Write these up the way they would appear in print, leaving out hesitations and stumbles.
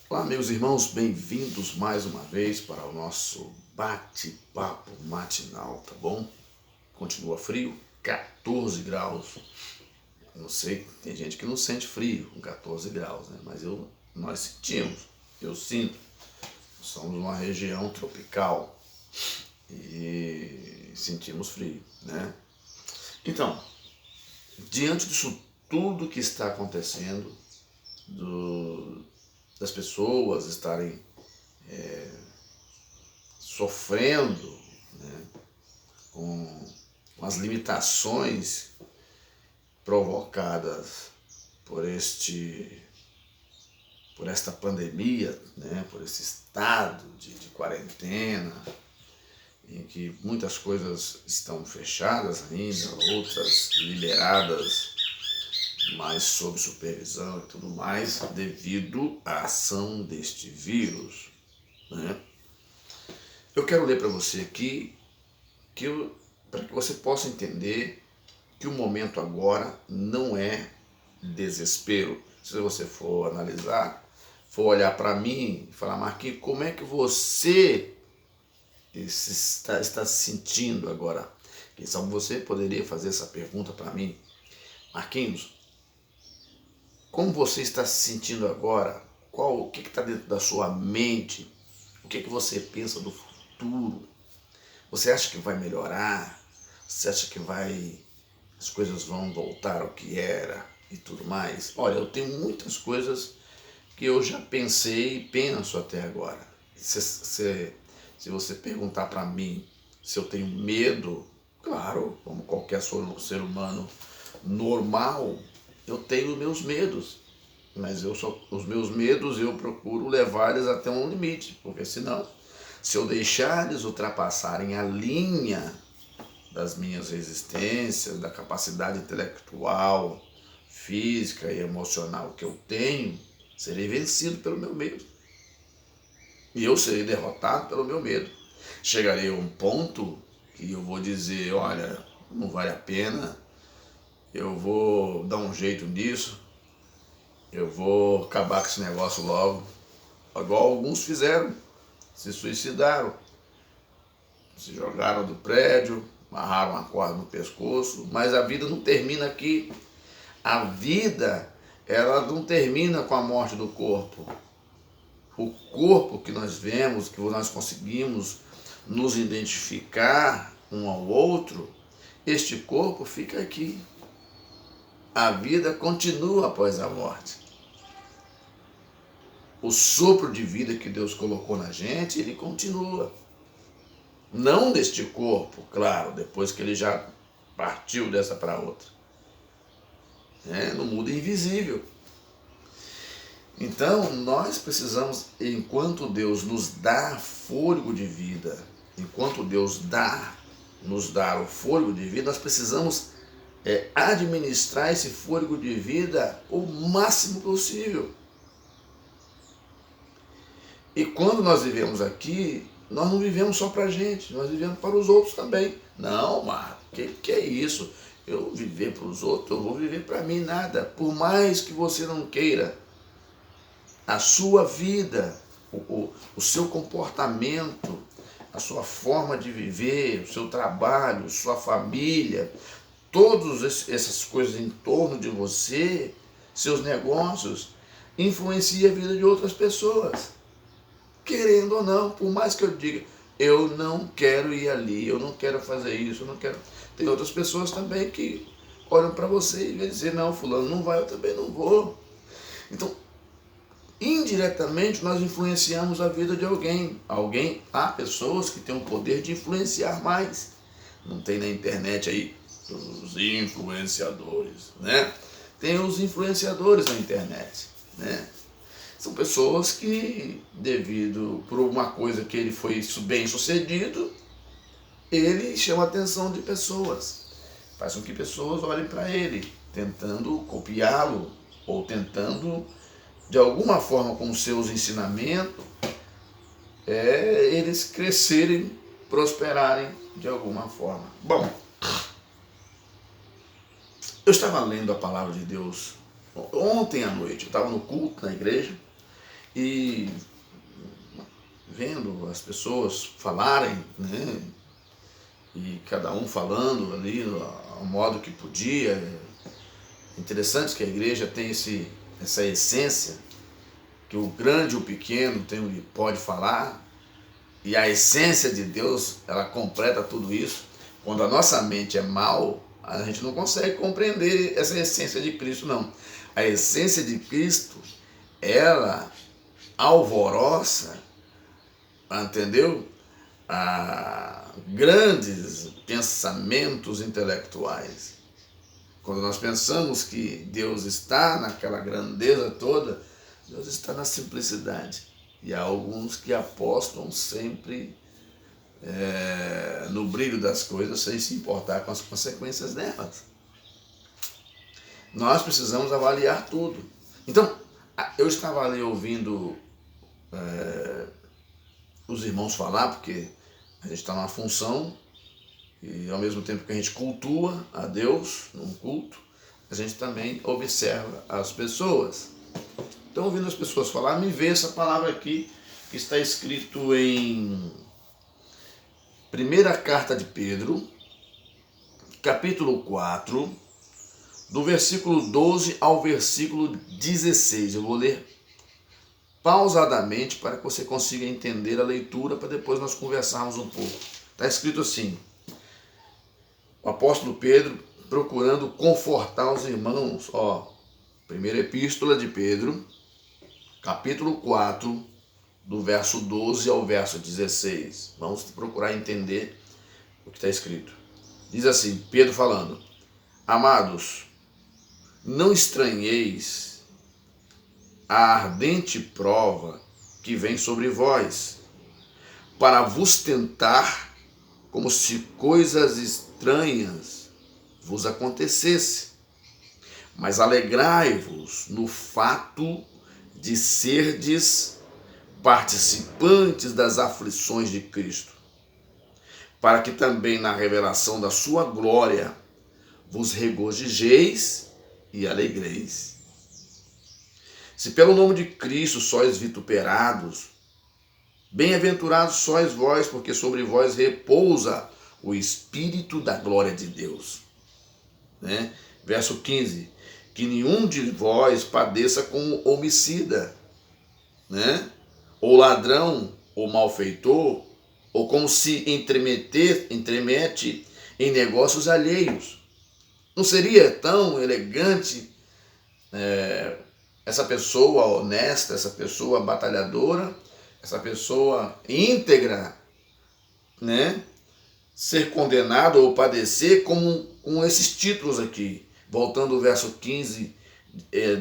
Olá, meus irmãos, bem-vindos mais uma vez para o nosso bate-papo matinal, tá bom? Continua frio, 14 graus. Não sei, tem gente que não sente frio com 14 graus, né? Mas nós sentimos, eu sinto. Somos uma região tropical e sentimos frio, né? Então, diante disso tudo que está acontecendo, das pessoas estarem sofrendo, né, com as limitações provocadas por esta pandemia, né, por esse estado de quarentena, em que muitas coisas estão fechadas ainda, outras liberadas, mas sob supervisão e tudo mais, devido à ação deste vírus, né? Eu quero ler para você aqui, para que você possa entender que o momento agora não é desespero. Se você for analisar, for olhar para mim e falar, Marquinhos, como é que você está se sentindo agora? Quem sabe você poderia fazer essa pergunta para mim. Marquinhos, como você está se sentindo agora? O que está dentro da sua mente? O que você pensa do futuro? Você acha que vai melhorar? Você acha que as coisas vão voltar ao que era e tudo mais? Olha, eu tenho muitas coisas que eu já pensei e penso até agora. Se você perguntar para mim se eu tenho medo, claro, como qualquer ser humano normal, eu tenho meus medos. Mas os meus medos eu procuro levar-eles até um limite, porque senão, se eu deixar eles ultrapassarem a linha das minhas resistências, da capacidade intelectual, física e emocional que eu tenho, serei vencido pelo meu medo. E eu serei derrotado pelo meu medo. Chegarei a um ponto que eu vou dizer, olha, não vale a pena, eu vou dar um jeito nisso, eu vou acabar com esse negócio logo. Igual alguns fizeram, se suicidaram, se jogaram do prédio, amarraram a corda no pescoço, mas a vida não termina aqui. A vida, ela não termina com a morte do corpo. O corpo que nós vemos, que nós conseguimos nos identificar um ao outro, este corpo fica aqui. A vida continua após a morte. O sopro de vida que Deus colocou na gente, ele continua. Não neste corpo, claro, depois que ele já partiu dessa para outra. No mundo invisível. Então, nós precisamos, enquanto Deus nos dá fôlego de vida, enquanto Deus nos dá o fôlego de vida, nós precisamos administrar esse fôlego de vida o máximo possível. E quando nós vivemos aqui, nós não vivemos só para a gente, nós vivemos para os outros também. Não, Marco, que é isso? Eu viver para os outros, eu vou viver para mim nada. Por mais que você não queira, a sua vida, o seu comportamento, a sua forma de viver, o seu trabalho, sua família, todas essas coisas em torno de você, seus negócios, influenciam a vida de outras pessoas. Querendo ou não, por mais que eu diga, eu não quero ir ali, eu não quero fazer isso, eu não quero... Tem outras pessoas também que olham para você e dizem, não, fulano não vai, eu também não vou. Então, indiretamente nós influenciamos a vida de alguém. Há pessoas que têm o poder de influenciar mais. Não tem na internet aí os influenciadores, né? Tem os influenciadores na internet, né? São pessoas que, devido por uma coisa que ele foi bem sucedido, ele chama a atenção de pessoas, faz com que pessoas olhem para ele, tentando copiá-lo ou tentando, de alguma forma, com seus ensinamentos, eles crescerem, prosperarem de alguma forma. Bom, eu estava lendo a palavra de Deus ontem à noite, eu estava no culto na igreja, e vendo as pessoas falarem, né? E cada um falando ali ao modo que podia. Interessante que a igreja tem essa essência, que o grande e o pequeno pode falar, e a essência de Deus, ela completa tudo isso. Quando a nossa mente é mal, a gente não consegue compreender essa essência de Cristo, não. A essência de Cristo, ela alvoroça, entendeu? Grandes pensamentos intelectuais. Quando nós pensamos que Deus está naquela grandeza toda, Deus está na simplicidade. E há alguns que apostam sempre no brilho das coisas sem se importar com as consequências delas. Nós precisamos avaliar tudo. Então, eu estava ali ouvindo os irmãos falar, porque a gente está numa função e ao mesmo tempo que a gente cultua a Deus num culto, a gente também observa as pessoas. Então, ouvindo as pessoas falar, me veio essa palavra aqui, que está escrito em Primeira Carta de Pedro, capítulo 4, do versículo 12 ao versículo 16. Eu vou ler pausadamente para que você consiga entender a leitura, para depois nós conversarmos um pouco. Está escrito assim: o apóstolo Pedro procurando confortar os irmãos. Primeira epístola de Pedro, capítulo 4, do verso 12 ao verso 16. Vamos procurar entender o que está escrito. Diz assim, Pedro falando: amados, não estranheis a ardente prova que vem sobre vós, para vos tentar como se coisas estranhas vos acontecesse. Mas alegrai-vos no fato de serdes participantes das aflições de Cristo, para que também na revelação da sua glória vos regozijeis e alegreis. Se pelo nome de Cristo sois vituperados, bem-aventurados sois vós, porque sobre vós repousa o Espírito da glória de Deus. Né? Verso 15, que nenhum de vós padeça como homicida, né? Ou ladrão, ou malfeitor, ou como se entremete em negócios alheios. Não seria tão elegante essa pessoa honesta, essa pessoa batalhadora, essa pessoa íntegra, né, ser condenado ou padecer com esses títulos aqui? Voltando ao verso 15,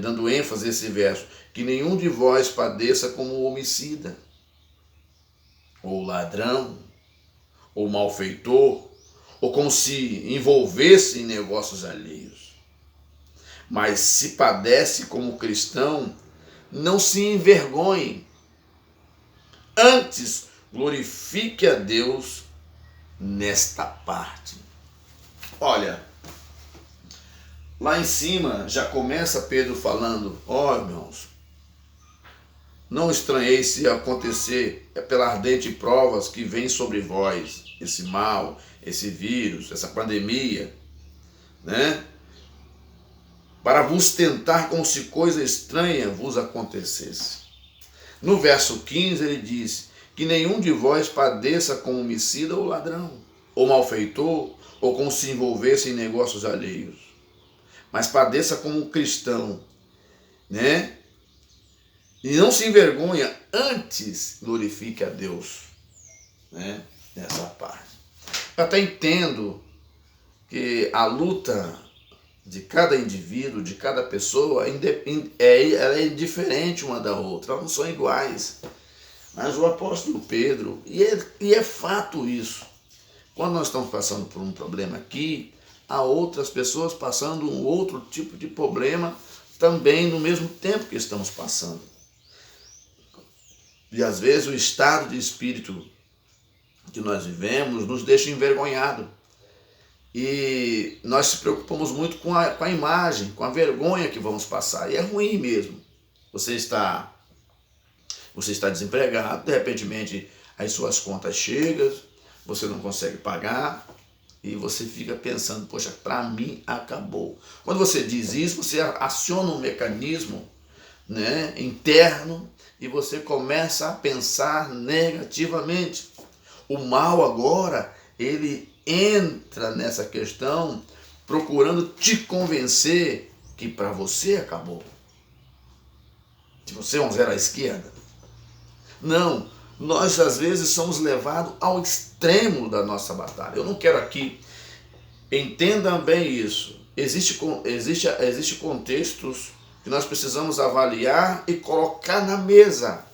dando ênfase a esse verso: que nenhum de vós padeça como homicida, ou ladrão, ou malfeitor, ou como se envolvesse em negócios alheios. Mas se padece como cristão, não se envergonhe. Antes, glorifique a Deus nesta parte. Olha, lá em cima já começa Pedro falando: irmãos, não estranheis se acontecer pela ardente provas que vem sobre vós, esse mal, esse vírus, essa pandemia, né? Para vos tentar como se coisa estranha vos acontecesse. No verso 15 ele diz que nenhum de vós padeça como homicida ou ladrão, ou malfeitor, ou como se envolvesse em negócios alheios, mas padeça como cristão, né? E não se envergonha, antes glorifique a Deus, né? Nessa parte. Eu até entendo que a luta de cada indivíduo, de cada pessoa, ela é diferente uma da outra, elas não são iguais. Mas o apóstolo Pedro, e é fato isso, quando nós estamos passando por um problema aqui, há outras pessoas passando um outro tipo de problema também no mesmo tempo que estamos passando. E às vezes o estado de espírito que nós vivemos nos deixa envergonhados. E nós se preocupamos muito com a imagem, com a vergonha que vamos passar. E é ruim mesmo. Você está Você está desempregado, de repente as suas contas chegam, você não consegue pagar e você fica pensando, poxa, para mim acabou. Quando você diz isso, você aciona um mecanismo, né, interno e você começa a pensar negativamente. O mal agora, ele entra nessa questão procurando te convencer que para você acabou. Que você é um zero à esquerda. Não, nós às vezes somos levados ao extremo da nossa batalha. Eu não quero aqui, entendam bem isso. Existe contextos que nós precisamos avaliar e colocar na mesa.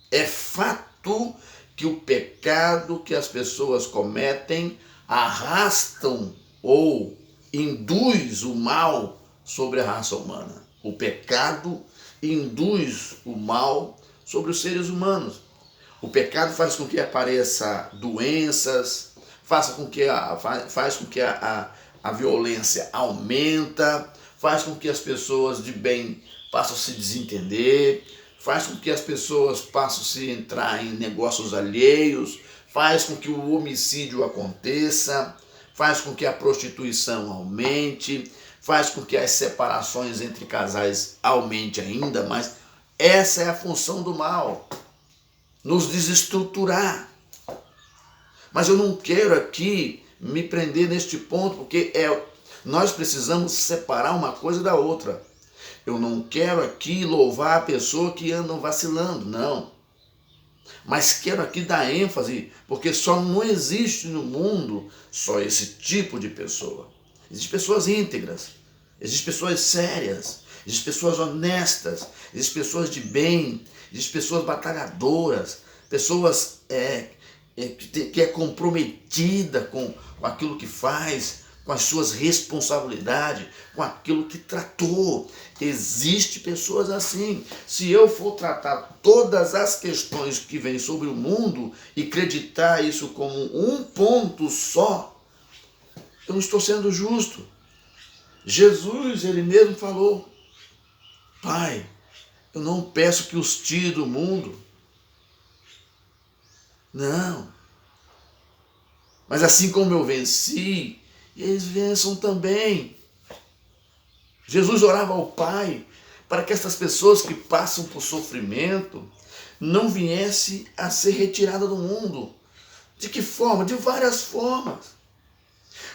É fato que o pecado que as pessoas cometem arrastam ou induz o mal sobre a raça humana. O pecado induz o mal sobre os seres humanos. O pecado faz com que apareça doenças, faz com que a violência aumenta, faz com que as pessoas de bem passem a se desentender, faz com que as pessoas passem a se entrar em negócios alheios, faz com que o homicídio aconteça, faz com que a prostituição aumente, faz com que as separações entre casais aumente ainda mais. Essa é a função do mal, nos desestruturar. Mas eu não quero aqui me prender neste ponto, porque nós precisamos separar uma coisa da outra. Eu não quero aqui louvar a pessoa que anda vacilando, não. Mas quero aqui dar ênfase, porque só não existe no mundo só esse tipo de pessoa. Existem pessoas íntegras, existem pessoas sérias, existem pessoas honestas, existem pessoas de bem, existem pessoas batalhadoras, pessoas que é comprometida com aquilo que faz, com as suas responsabilidades, com aquilo que tratou. Existem pessoas assim. Se eu for tratar todas as questões que vêm sobre o mundo e acreditar isso como um ponto só, eu não estou sendo justo. Jesus, ele mesmo falou, Pai, eu não peço que os tire do mundo. Não. Mas assim como eu venci, eles vençam também. Jesus orava ao Pai para que essas pessoas que passam por sofrimento não viessem a ser retiradas do mundo. De que forma? De várias formas.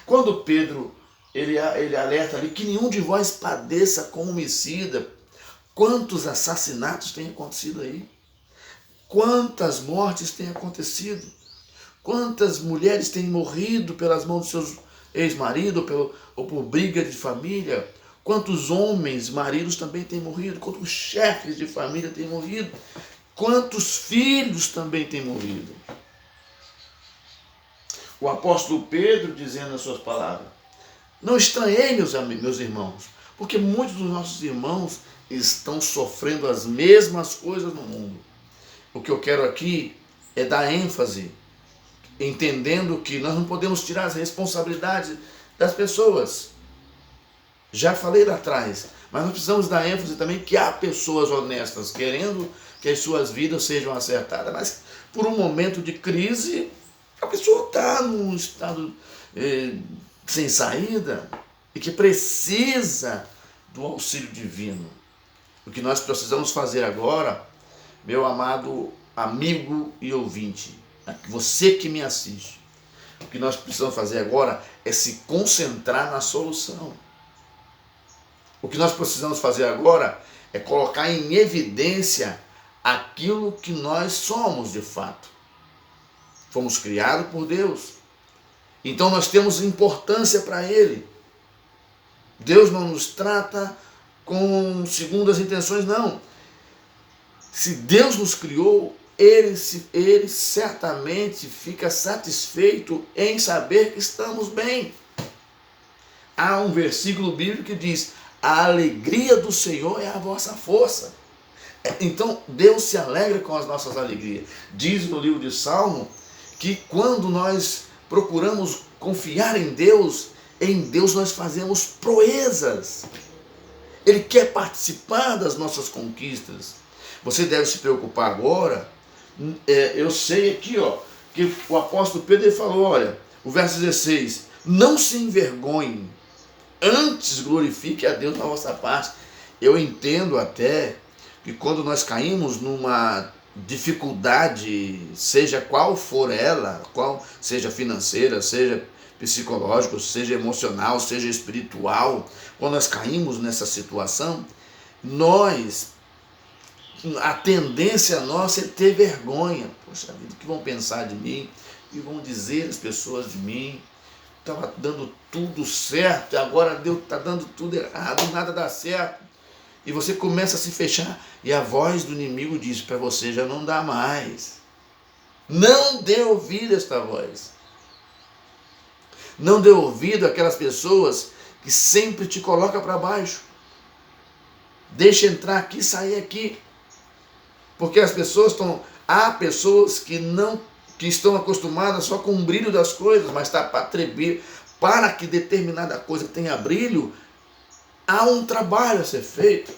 Quando Pedro ele alerta ali que nenhum de vós padeça como homicida, quantos assassinatos têm acontecido aí? Quantas mortes têm acontecido? Quantas mulheres têm morrido pelas mãos dos seus ex-maridos ou por briga de família? Quantos homens, maridos também têm morrido? Quantos chefes de família têm morrido? Quantos filhos também têm morrido? O apóstolo Pedro dizendo nas suas palavras, não estranhei, meus irmãos, porque muitos dos nossos irmãos estão sofrendo as mesmas coisas no mundo. O que eu quero aqui é dar ênfase, entendendo que nós não podemos tirar as responsabilidades das pessoas. Já falei lá atrás, mas nós precisamos dar ênfase também que há pessoas honestas querendo que as suas vidas sejam acertadas, mas por um momento de crise, a pessoa está num estado sem saída e que precisa do auxílio divino. O que nós precisamos fazer agora, meu amado amigo e ouvinte, você que me assiste, o que nós precisamos fazer agora é se concentrar na solução. O que nós precisamos fazer agora é colocar em evidência aquilo que nós somos de fato. Fomos criados por Deus. Então nós temos importância para Ele. Deus não nos trata com segundas intenções, não. Se Deus nos criou, Ele certamente fica satisfeito em saber que estamos bem. Há um versículo bíblico que diz, a alegria do Senhor é a vossa força. Então Deus se alegra com as nossas alegrias. Diz no livro de Salmo que quando nós procuramos confiar em Deus nós fazemos proezas. Ele quer participar das nossas conquistas. Você deve se preocupar agora. Eu sei aqui, que o apóstolo Pedro ele falou, olha, o verso 16, não se envergonhe, antes glorifique a Deus na vossa parte. Eu entendo até que quando nós caímos numa dificuldade, seja qual for ela, qual seja financeira, seja psicológico, seja emocional, seja espiritual, quando nós caímos nessa situação, a tendência nossa é ter vergonha. Poxa vida, o que vão pensar de mim? O que vão dizer as pessoas de mim? Estava dando tudo certo e agora Deus está dando tudo errado, nada dá certo. E você começa a se fechar e a voz do inimigo diz para você, já não dá mais. Não dê ouvido a esta voz. Não dê ouvido àquelas pessoas que sempre te colocam para baixo. Deixa entrar aqui, sair aqui. Porque há pessoas que estão acostumadas só com o brilho das coisas, mas está para tremer. Para que determinada coisa tenha brilho, há um trabalho a ser feito.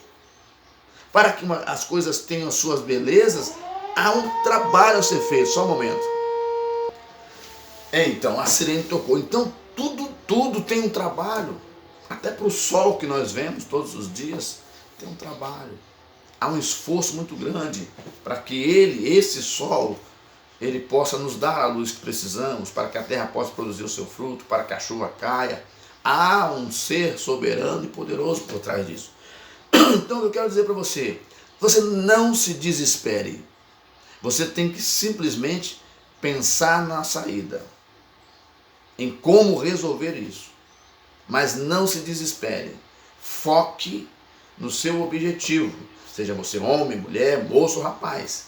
Para que as coisas tenham suas belezas, há um trabalho a ser feito. Só um momento. Então, a sirene tocou. Então, tudo tem um trabalho. Até para o sol que nós vemos todos os dias, tem um trabalho. Há um esforço muito grande para que esse sol, ele possa nos dar a luz que precisamos, para que a terra possa produzir o seu fruto, para que a chuva caia. Há um ser soberano e poderoso por trás disso. Então eu quero dizer para você, você não se desespere. Você tem que simplesmente pensar na saída, em como resolver isso. Mas não se desespere. Foque no seu objetivo. Seja você homem, mulher, moço, rapaz.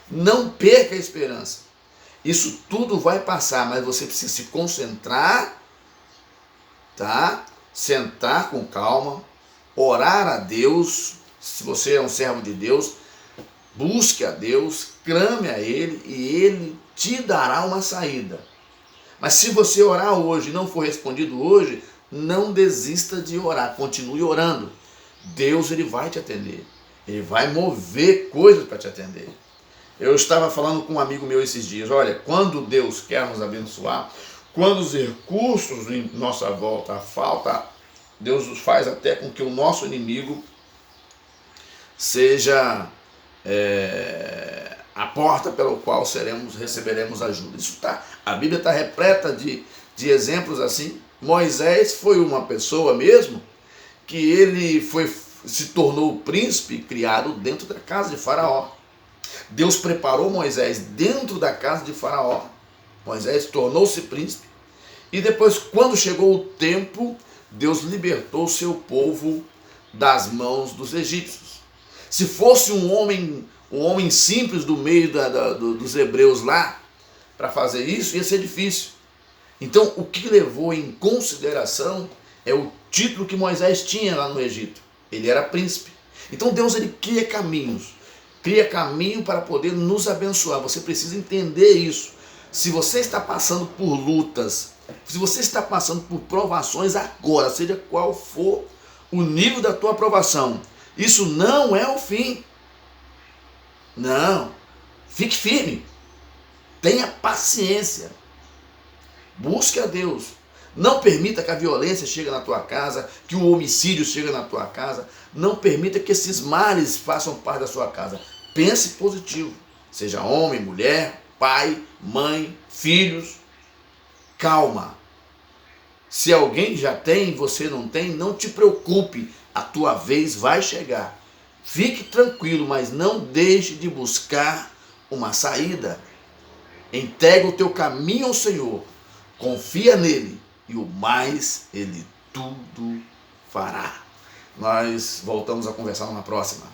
Não perca a esperança. Isso tudo vai passar, mas você precisa se concentrar, tá? Sentar com calma, orar a Deus. Se você é um servo de Deus, busque a Deus, clame a Ele e Ele te dará uma saída. Mas se você orar hoje e não for respondido hoje, não desista de orar, continue orando. Deus ele vai te atender, Ele vai mover coisas para te atender. Eu estava falando com um amigo meu esses dias, olha, quando Deus quer nos abençoar, quando os recursos em nossa volta falta, Deus faz até com que o nosso inimigo seja a porta pela qual receberemos ajuda. A Bíblia está repleta de exemplos assim. Moisés foi uma pessoa mesmo que ele se tornou príncipe criado dentro da casa de Faraó. Deus preparou Moisés dentro da casa de Faraó. Moisés tornou-se príncipe. E depois, quando chegou o tempo, Deus libertou o seu povo das mãos dos egípcios. Se fosse um homem simples do meio dos hebreus lá, para fazer isso, ia ser difícil. Então, o que levou em consideração é o título que Moisés tinha lá no Egito. Ele era príncipe. Então, Deus ele cria caminhos. Cria caminho para poder nos abençoar. Você precisa entender isso. Se você está passando por lutas, se você está passando por provações agora, seja qual for o nível da tua provação, isso não é o fim. Não. Fique firme. Tenha paciência. Busque a Deus. Não permita que a violência chegue na tua casa, que o homicídio chegue na tua casa. Não permita que esses males façam parte da sua casa. Pense positivo. Seja homem, mulher, pai, mãe, filhos. Calma. Se alguém já tem e você não tem, não te preocupe. A tua vez vai chegar. Fique tranquilo, mas não deixe de buscar uma saída. Entrega o teu caminho ao Senhor. Confia nele e o mais ele tudo fará. Nós voltamos a conversar na próxima.